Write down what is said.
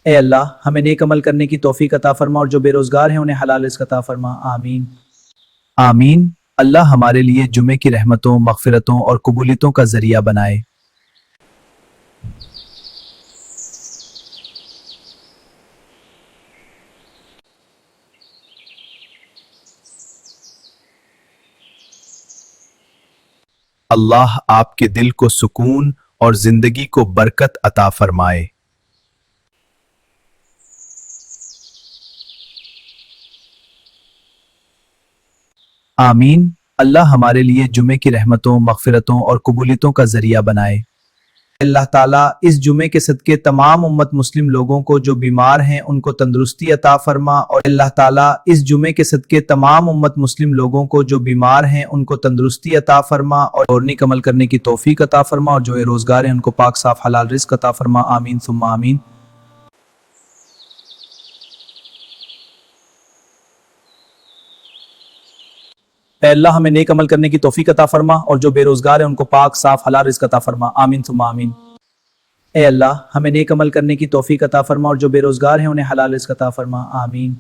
اے اللہ ہمیں نیک عمل کرنے کی توفیق عطا فرما اور جو بے روزگار ہیں انہیں حلال رزق عطا فرما، آمین آمین۔ اللہ ہمارے لیے جمعے کی رحمتوں، مغفرتوں اور قبولیتوں کا ذریعہ بنائے۔ اللہ آپ کے دل کو سکون اور زندگی کو برکت عطا فرمائے۔ آمین۔ اللہ ہمارے لیے جمعے کی رحمتوں، مغفرتوں اور قبولیتوں کا ذریعہ بنائے۔ اللہ تعالیٰ اس جمعے کے صدقے تمام امت مسلم لوگوں کو جو بیمار ہیں ان کو تندرستی عطا فرما، اور اللہ تعالیٰ اس جمعے کے صدقے تمام امت مسلم لوگوں کو جو بیمار ہیں ان کو تندرستی عطا فرما اور نیک عمل کرنے کی توفیق عطا فرما، اور جو بے روزگار ہیں ان کو پاک صاف حلال رزق عطا فرما، آمین ثم آمین۔ اے اللہ ہمیں نیک عمل کرنے کی توفیق عطا فرما اور جو بے روزگار ہیں ان کو پاک صاف حلال رزق عطا فرما، آمین ثم آمین۔ اے اللہ ہمیں نیک عمل کرنے کی توفیق عطا فرما اور جو بے روزگار ہیں انہیں حلال رزق عطا فرما، آمین۔